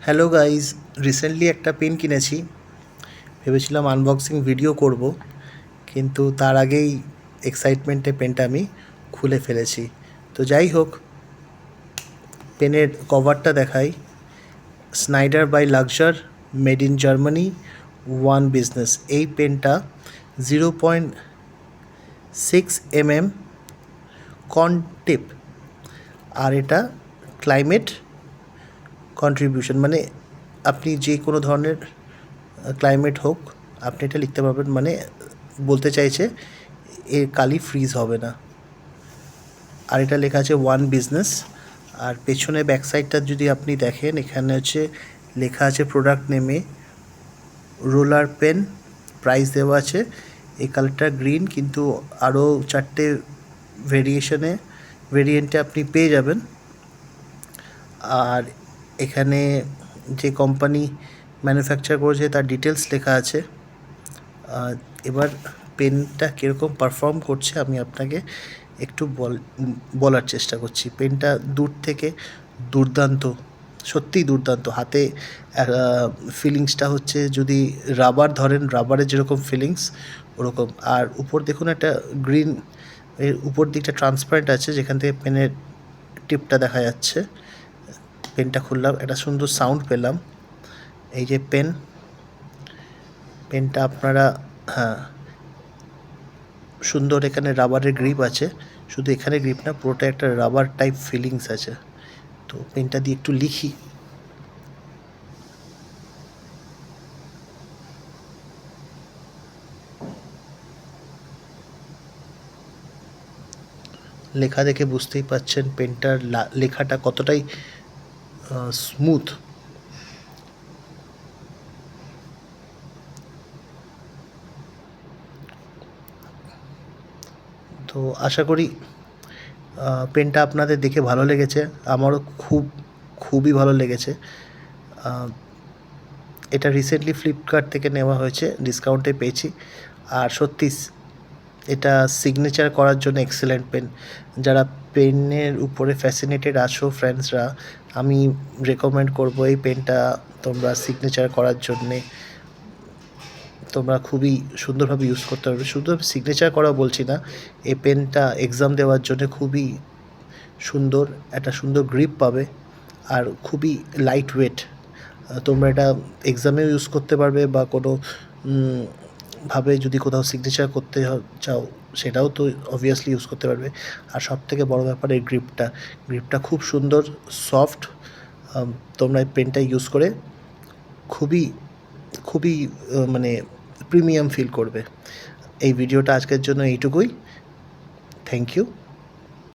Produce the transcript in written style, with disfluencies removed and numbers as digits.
Hello guys, recently একটা pen কিনেছি। ভেবেছিলাম আনবক্সিং ভিডিও করব, কিন্তু তার আগেই এক্সাইটমেন্টে পেনটা আমি খুলে ফেলেছি। তো যাই হোক, পেনের কভারটা দেখাই। Schneider by Luxor, made in Germany, one business. এই পেনটা 0.6 mm কন টিপ, আর এটা ক্লাইমেট কন্ট্রিবিউশন, মানে আপনি যে কোনো ধরনের ক্লাইমেট হোক আপনি এটা লিখতে পারবেন, মানে বলতে চাইছে এর কালি ফ্রিজ হবে না। আর এটা লেখা আছে ওয়ান বিজনেস। আর পেছনে ব্যাক সাইডটা যদি আপনি দেখেন, এখানে হচ্ছে লেখা আছে প্রোডাক্ট নেমে রোলার পেন, প্রাইস দেওয়া আছে। এই কালারটা গ্রিন, কিন্তু আরও 4টে ভেরিয়েন্টে আপনি পেয়ে যাবেন। আর এখানে যে কোম্পানি ম্যানুফ্যাকচার করেছে তার ডিটেলস লেখা আছে। এবার পেনটা কীরকম পারফর্ম করছে আমি আপনাকে একটু বলার চেষ্টা করছি। পেনটা দূর থেকে দুর্দান্ত, সত্যিই দুর্দান্ত। হাতে ফিলিংসটা হচ্ছে, যদি রাবার ধরেন, রাবারের যেরকম ফিলিংস ওরকম। আর উপর দেখুন একটা গ্রিন, এর উপর দিকটা ট্রান্সপারেন্ট আছে, যেখান থেকে পেনের টিপটা দেখা যাচ্ছে। পেনটা খুললাম, একটা সুন্দর সাউন্ড পেলাম। এই যে পেনটা আপনারা, হ্যাঁ, সুন্দর। এখানে রাবারের গ্রিপ আছে, শুধু এখানে গ্রিপ না, পুরোটা একটা রাবার টাইপ ফিলিংস আছে। তো পেনটা দিয়ে একটু লিখি। লেখা দেখে বুঝতেই পাচ্ছেন পেনটার লেখাটা কতটাই স্মুথ। তো আশা করি পেনটা আপনাদের দেখে ভালো লেগেছে। আমারও খুবই ভালো লেগেছে। এটা রিসেন্টলি ফ্লিপকার্ট থেকে নেওয়া হয়েছে, ডিসকাউন্টে পেয়েছি। আর সত্যি এটা সিগনেচার করার জন্য এক্সেলেন্ট পেন। যারা পেনের উপরে ফ্যাসিনেটেড আছো ফ্রেন্ডসরা, আমি রেকমেন্ড করবো এই পেনটা তোমরা সিগনেচার করার জন্যে। তোমরা খুবই সুন্দরভাবে ইউজ করতে পারবে। শুধু সিগনেচার করা বলছি না, এই পেনটা এক্সাম দেওয়ার জন্য খুবই সুন্দর, একটা সুন্দর গ্রিপ পাবে, আর খুবই লাইট ওয়েট। তোমরা এটা এক্সামেও ইউজ করতে পারবে, বা কোনো ভাবে যদি কোথাও সিগনেচার করতে চাও সেটাও তো অবভিয়াসলি ইউজ করতে পারবে। আর সবথেকে বড় ব্যাপার এই গ্রিপটা খুব সুন্দর, সফট। তোমরা এই পেনটা ইউজ করে খুবই খুবই মানে প্রিমিয়াম ফিল করবে। এই ভিডিওটা আজকের জন্য এইটুকুই। Thank you.